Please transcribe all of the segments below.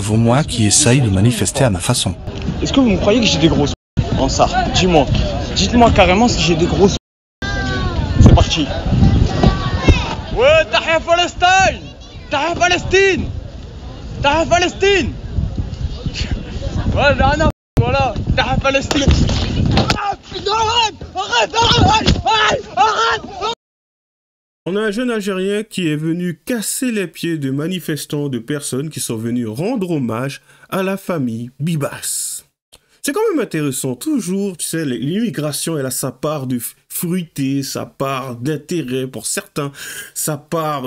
Vaut moi qui essaye de manifester à ma façon. Est-ce que vous me croyez que j'ai des grosses en ça? Dis-moi. Dites-moi carrément si j'ai des grosses. C'est parti. Ouais, Tahia Palestine! Tahia Palestine! Tahia Palestine! Ouais, là, voilà, Tahia Palestine! Ah, putain, arrête! On a un jeune Algérien qui est venu casser les pieds de manifestants, de personnes qui sont venues rendre hommage à la famille Bibas. C'est quand même intéressant, toujours, tu sais, l'immigration, elle a sa part de fruité, sa part d'intérêt pour certains, sa part...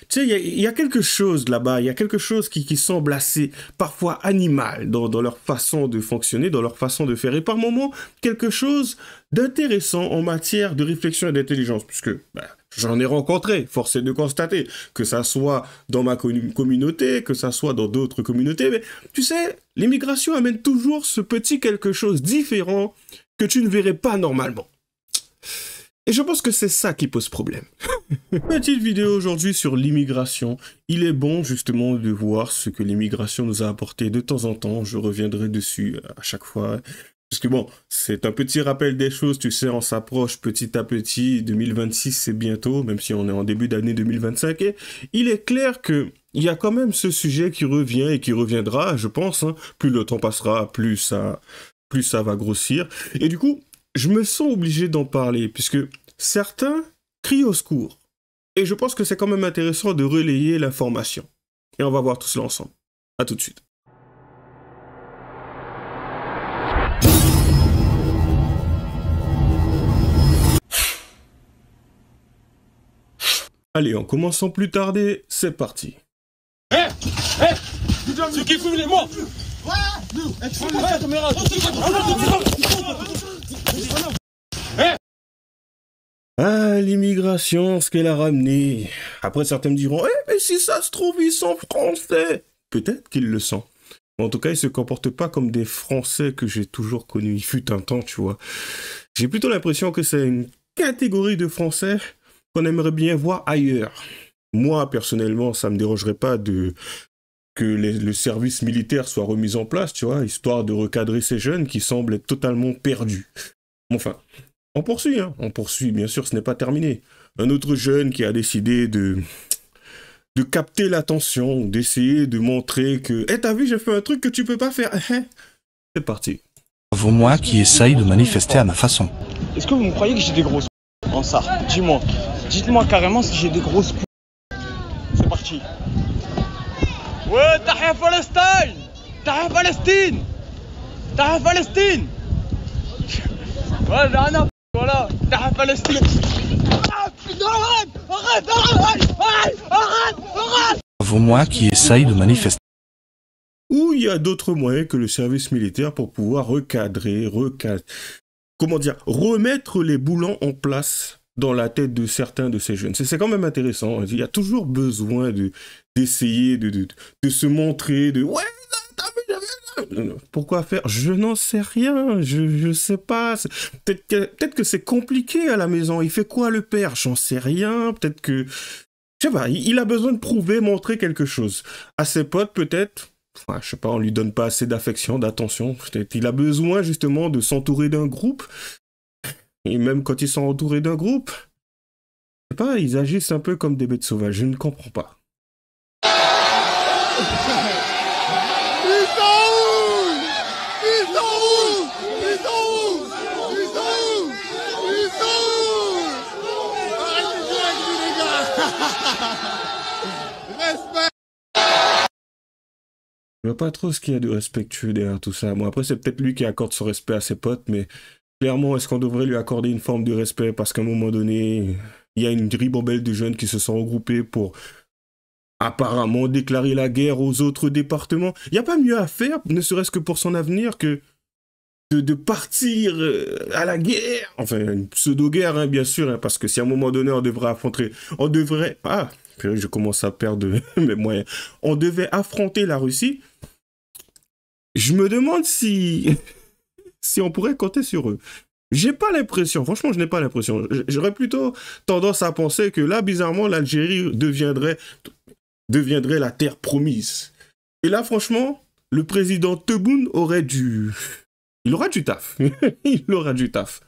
tu sais, il y a quelque chose là-bas, il y a quelque chose qui semble assez, parfois, animal dans leur façon de fonctionner, dans leur façon de faire, et par moments, quelque chose d'intéressant en matière de réflexion et d'intelligence, puisque... j'en ai rencontré, force est de constater, que ça soit dans ma communauté, que ça soit dans d'autres communautés, mais tu sais, l'immigration amène toujours ce petit quelque chose différent que tu ne verrais pas normalement. Et je pense que c'est ça qui pose problème. Petite vidéo aujourd'hui sur l'immigration. Il est bon justement de voir ce que l'immigration nous a apporté de temps en temps. Je reviendrai dessus à chaque fois. Parce que bon, c'est un petit rappel des choses, tu sais, on s'approche petit à petit, 2026 c'est bientôt, même si on est en début d'année 2025, et il est clair que il y a quand même ce sujet qui revient et qui reviendra, je pense, hein, plus le temps passera, plus ça va grossir, et du coup, je me sens obligé d'en parler, puisque certains crient au secours, et je pense que c'est quand même intéressant de relayer l'information, et on va voir tout cela ensemble. À tout de suite. Allez, en commençant plus tarder, c'est parti. C'est qui fume les morts? Ah, l'immigration, ce qu'elle a ramené. Après, certains me diront, mais si ça se trouve, ils sont français. Peut-être qu'ils le sont. En tout cas, ils se comportent pas comme des Français que j'ai toujours connus. Il fut un temps, tu vois. J'ai plutôt l'impression que c'est une catégorie de Français qu'on aimerait bien voir ailleurs. Moi, personnellement, ça me dérangerait pas que le service militaire soit remis en place, tu vois, histoire de recadrer ces jeunes qui semblent être totalement perdus. Enfin, on poursuit, hein. On poursuit, bien sûr, ce n'est pas terminé. Un autre jeune qui a décidé de capter l'attention, d'essayer de montrer que « t'as vu, j'ai fait un truc que tu peux pas faire. » C'est parti. Vaut moi qui essaye de manifester à ma façon. Est-ce que vous me croyez que j'ai des grosses en ça? Dis-moi. Dites-moi carrément si j'ai des grosses. C'est parti. Ouais, Tahia Palestine! Tahia Palestine! Tahia Palestine! Ouais, là, voilà, Tahia Palestine! Ah, putain, arrête! Vaut moi qui essaye de manifester. Ou il y a d'autres moyens que le service militaire pour pouvoir recadrer, comment dire, remettre les boulons en place dans la tête de certains de ces jeunes. C'est quand même intéressant. Il y a toujours besoin d'essayer de se montrer, ouais, pourquoi faire? Je n'en sais rien, je sais pas. Peut-être que c'est compliqué à la maison. Il fait quoi le père? J'en sais rien. Peut-être que, je sais pas, il a besoin de prouver, montrer quelque chose. À ses potes, peut-être. Enfin, je sais pas, on lui donne pas assez d'affection, d'attention. Peut-être qu'il a besoin justement de s'entourer d'un groupe. Et même quand ils sont entourés d'un groupe, je sais pas, ils agissent un peu comme des bêtes sauvages. Je ne comprends pas. Je vois pas trop ce qu'il y a de respectueux derrière tout ça. Bon, après, c'est peut-être lui qui accorde son respect à ses potes, mais clairement, est-ce qu'on devrait lui accorder une forme de respect parce qu'à un moment donné, il y a une ribambelle de jeunes qui se sont regroupés pour apparemment déclarer la guerre aux autres départements. Il n'y a pas mieux à faire, ne serait-ce que pour son avenir, que de partir à la guerre. Enfin, une pseudo-guerre, hein, bien sûr, hein, parce que si à un moment donné, on devrait... Ah, je commence à perdre mes moyens. On devait affronter la Russie. Je me demande si on pourrait compter sur eux. J'ai pas l'impression, franchement, je n'ai pas l'impression. J'aurais plutôt tendance à penser que là, bizarrement, l'Algérie deviendrait la terre promise. Et là, franchement, le président Tebboune aurait dû... Il aura du taf. Il aura du taf.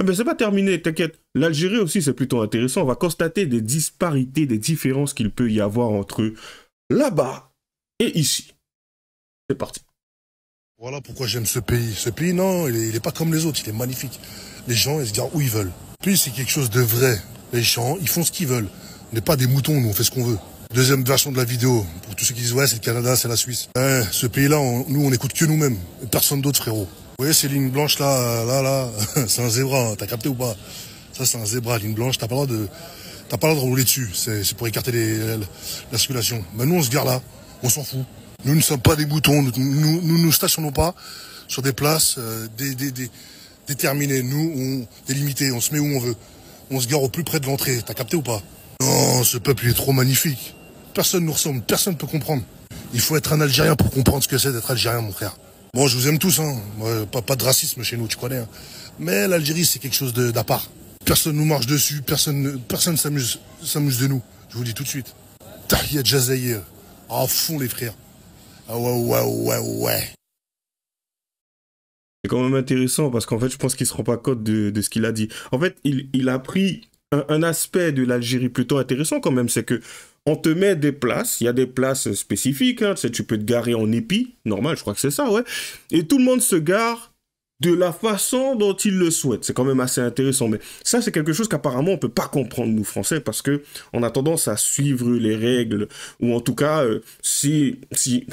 Mais c'est pas terminé, t'inquiète. L'Algérie aussi, c'est plutôt intéressant. On va constater des disparités, des différences qu'il peut y avoir entre là-bas et ici. C'est parti. Voilà pourquoi j'aime ce pays. Ce pays, non, il est pas comme les autres, il est magnifique. Les gens, ils se gardent où ils veulent. Puis c'est quelque chose de vrai. Les gens, ils font ce qu'ils veulent. On n'est pas des moutons, nous, on fait ce qu'on veut. Deuxième version de la vidéo, pour tous ceux qui disent, ouais, c'est le Canada, c'est la Suisse. Ce pays-là, nous, on écoute que nous-mêmes. Personne d'autre, frérot. Vous voyez ces lignes blanches là, c'est un zébra, t'as capté ou pas? Ça, c'est un zébra, ligne blanche, t'as pas le droit de rouler dessus. C'est pour écarter la circulation. Mais nous, on se gare là, on s'en fout. Nous ne sommes pas des moutons, nous stationnons pas sur des places déterminées. Nous, délimités, on se met où on veut. On se gare au plus près de l'entrée, t'as capté ou pas? Non, ce peuple, il est trop magnifique. Personne nous ressemble, personne ne peut comprendre. Il faut être un Algérien pour comprendre ce que c'est d'être Algérien, mon frère. Bon, je vous aime tous, hein. Pas de racisme chez nous, tu connais. Hein. Mais l'Algérie, c'est quelque chose d'à part. Personne nous marche dessus, personne s'amuse de nous. Je vous le dis tout de suite. Tahiyat Jazaïr. À fond, les frères. Ah ouais. C'est quand même intéressant parce qu'en fait, je pense qu'il ne se rend pas compte de ce qu'il a dit. En fait, il a pris un aspect de l'Algérie plutôt intéressant quand même, c'est que on te met des places, il y a des places spécifiques, hein, tu peux te garer en épi, normal, je crois que c'est ça, ouais. Et tout le monde se gare de la façon dont il le souhaite. C'est quand même assez intéressant. Mais ça, c'est quelque chose qu'apparemment, on ne peut pas comprendre, nous, Français, parce que on a tendance à suivre les règles, ou en tout cas, si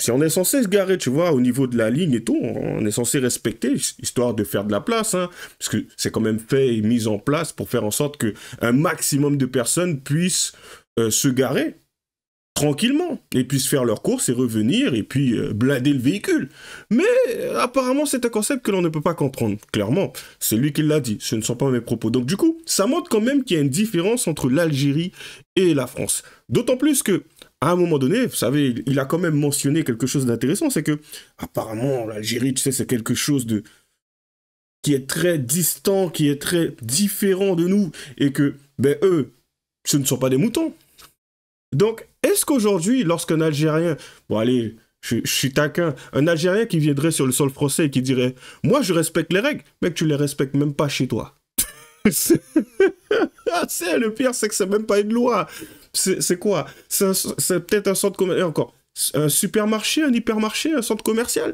on est censé se garer, tu vois, au niveau de la ligne et tout, on est censé respecter, histoire de faire de la place, hein, parce que c'est quand même fait et mis en place pour faire en sorte qu'un maximum de personnes puissent se garer tranquillement, et puissent faire leurs courses et revenir, et puis blinder le véhicule. Mais apparemment, c'est un concept que l'on ne peut pas comprendre. Clairement, c'est lui qui l'a dit, ce ne sont pas mes propos. Donc du coup, ça montre quand même qu'il y a une différence entre l'Algérie et la France. D'autant plus que, à un moment donné, vous savez, il a quand même mentionné quelque chose d'intéressant, c'est que, apparemment, l'Algérie, tu sais, c'est quelque chose de... qui est très distant, qui est très différent de nous, et que, ben eux, ce ne sont pas des moutons. Donc, est-ce qu'aujourd'hui, lorsqu'un Algérien, bon allez, je suis taquin, un Algérien qui viendrait sur le sol français et qui dirait « Moi, je respecte les règles », mec, tu les respectes même pas chez toi. Le pire, c'est que c'est même pas une loi. C'est quoi? C'est peut-être un centre commercial, encore, un supermarché, un hypermarché, un centre commercial.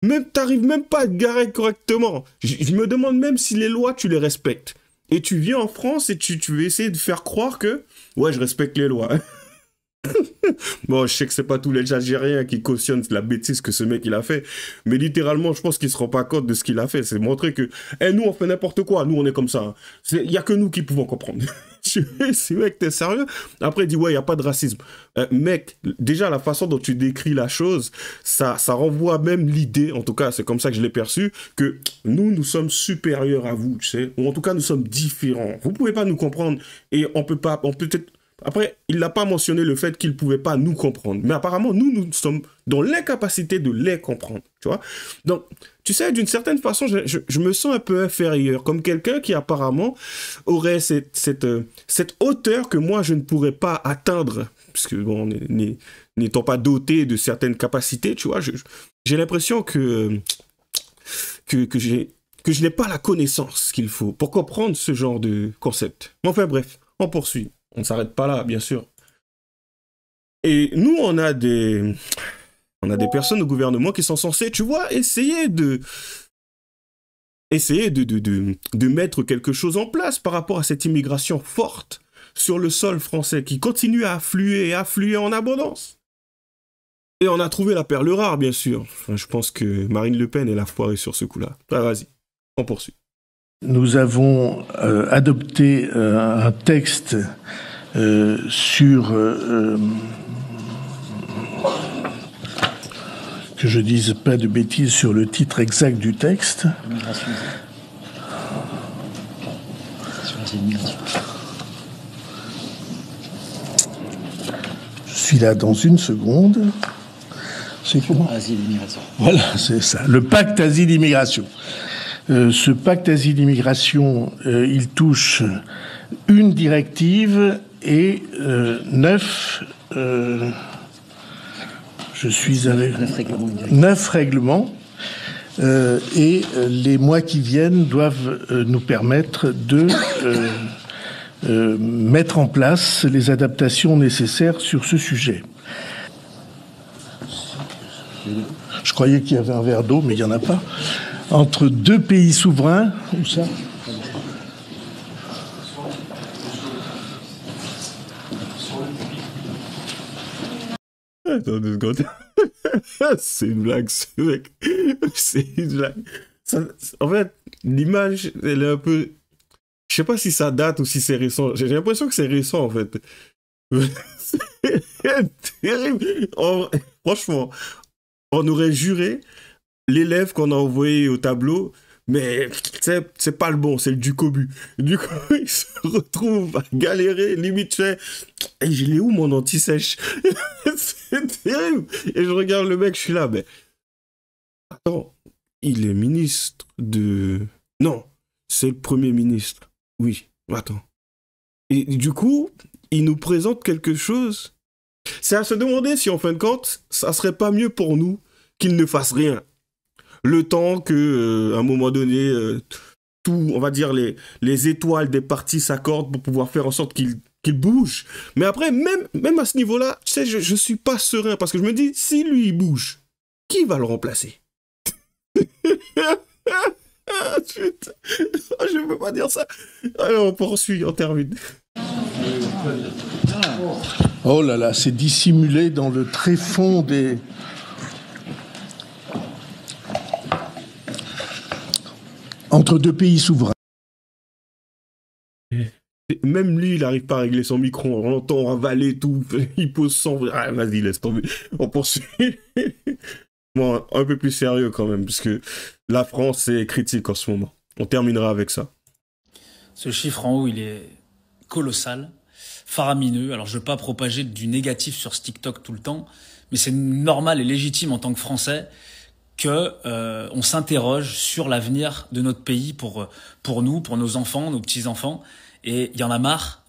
Même, t'arrives même pas à te garer correctement. Je me demande même si les lois, tu les respectes. Et tu viens en France et tu veux essayer de faire croire que « Ouais, je respecte les lois ». Bon, je sais que c'est pas tous les Algériens qui cautionnent la bêtise que ce mec il a fait, mais littéralement, je pense qu'il se rend pas compte de ce qu'il a fait. C'est montrer que, nous, on fait n'importe quoi, nous, on est comme ça. Il y a que nous qui pouvons comprendre. Si mec, t'es sérieux? Après, il dit, ouais, il y a pas de racisme. Mec, déjà, la façon dont tu décris la chose, ça renvoie même l'idée, en tout cas, c'est comme ça que je l'ai perçu, que nous sommes supérieurs à vous, tu sais, ou en tout cas, nous sommes différents. Vous pouvez pas nous comprendre, et on peut peut-être... Après, il n'a pas mentionné le fait qu'il ne pouvait pas nous comprendre. Mais apparemment, nous sommes dans l'incapacité de les comprendre, tu vois. Donc, tu sais, d'une certaine façon, je me sens un peu inférieur, comme quelqu'un qui apparemment aurait cette hauteur que moi, je ne pourrais pas atteindre. Parce que, bon, n'étant pas doté de certaines capacités, tu vois, j'ai l'impression que je n'ai pas la connaissance qu'il faut pour comprendre ce genre de concept. Enfin bref, on poursuit. On ne s'arrête pas là, bien sûr. Et nous, on a des personnes au gouvernement qui sont censées, tu vois, essayer de mettre quelque chose en place par rapport à cette immigration forte sur le sol français qui continue à affluer en abondance. Et on a trouvé la perle rare, bien sûr. Enfin, je pense que Marine Le Pen, elle a foiré sur ce coup-là. Ah, vas-y, on poursuit. Nous avons adopté un texte sur... que je dise pas de bêtises sur le titre exact du texte. L'immigration. Sur l'immigration. Je suis là dans une seconde. C'est comment ? Asile-immigration. Voilà, c'est ça. Le pacte asile-immigration. Ce pacte asile-immigration, il touche une directive et 9... Je suis avec 9 règlements. 9 règlements. Et les mois qui viennent doivent nous permettre de mettre en place les adaptations nécessaires sur ce sujet. Je croyais qu'il y avait un verre d'eau, mais il n'y en a pas. Entre deux pays souverains, où ça ? Attends 2 secondes. C'est une blague, ce mec. C'est une blague. En fait, l'image, elle est un peu... Je sais pas si ça date ou si c'est récent. J'ai l'impression que c'est récent, en fait. C'est terrible. Franchement, on aurait juré l'élève qu'on a envoyé au tableau, mais c'est pas le bon, c'est le Ducobu. Du coup, il se retrouve à galérer, limite fait, hey, je l'ai où mon anti-sèche? C'est terrible. Et je regarde le mec, je suis là, mais attends, il est ministre de... Non, c'est le Premier ministre. Oui, attends. Et du coup, il nous présente quelque chose. C'est à se demander si, en fin de compte, ça serait pas mieux pour nous qu'il ne fasse rien. Le temps que, à un moment donné, tout, on va dire, les étoiles des partis s'accordent pour pouvoir faire en sorte qu'il bouge. Mais après, même à ce niveau-là, tu sais, je suis pas serein parce que je me dis, si lui, il bouge, qui va le remplacer? Putain, je peux pas dire ça. Alors, on poursuit, on termine. Oh là là, c'est dissimulé dans le tréfonds des... Entre deux pays souverains. Même lui, il n'arrive pas à régler son micro. On l'entend avaler tout. Il pose son... Ah, vas-y, laisse tomber. On poursuit. Bon, un peu plus sérieux quand même, parce que la France est critique en ce moment. On terminera avec ça. Ce chiffre en haut, il est colossal, faramineux. Alors, je ne veux pas propager du négatif sur ce TikTok tout le temps, mais c'est normal et légitime en tant que Français que on s'interroge sur l'avenir de notre pays pour nous, pour nos enfants, nos petits-enfants. Et il y en a marre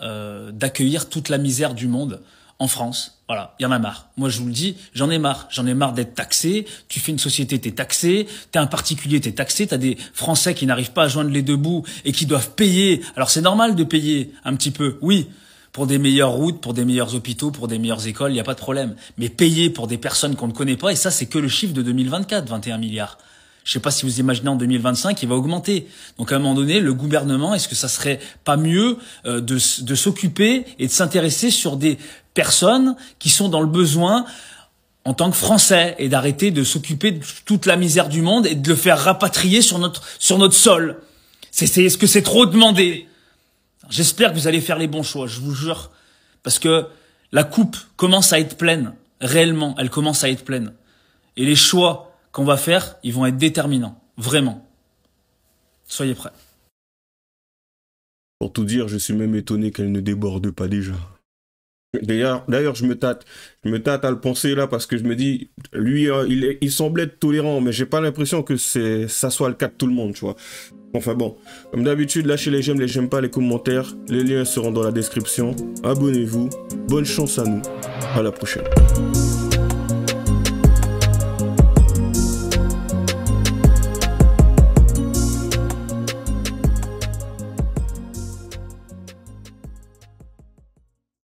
d'accueillir toute la misère du monde en France. Voilà, il y en a marre. Moi, je vous le dis, j'en ai marre. J'en ai marre d'être taxé. Tu fais une société, t'es taxé. T'es un particulier, t'es taxé. T'as des Français qui n'arrivent pas à joindre les deux bouts et qui doivent payer. Alors, c'est normal de payer un petit peu, oui, pour des meilleures routes, pour des meilleurs hôpitaux, pour des meilleures écoles, il n'y a pas de problème. Mais payer pour des personnes qu'on ne connaît pas, et ça, c'est que le chiffre de 2024, 21 milliards. Je sais pas si vous imaginez en 2025, il va augmenter. Donc à un moment donné, le gouvernement, est-ce que ça serait pas mieux de s'occuper et de s'intéresser sur des personnes qui sont dans le besoin en tant que Français et d'arrêter de s'occuper de toute la misère du monde et de le faire rapatrier sur notre sol? Est-ce que c'est trop demandé? J'espère que vous allez faire les bons choix, je vous jure, parce que la coupe commence à être pleine, réellement, elle commence à être pleine. Et les choix qu'on va faire, ils vont être déterminants, vraiment. Soyez prêts. Pour tout dire, je suis même étonné qu'elle ne déborde pas déjà. D'ailleurs, je me tâte à le penser là parce que je me dis, lui, il semblait être tolérant, mais j'ai pas l'impression que ça soit le cas de tout le monde, tu vois. Enfin bon, comme d'habitude, lâchez les j'aime pas, les commentaires, les liens seront dans la description. Abonnez-vous, bonne chance à nous, à la prochaine.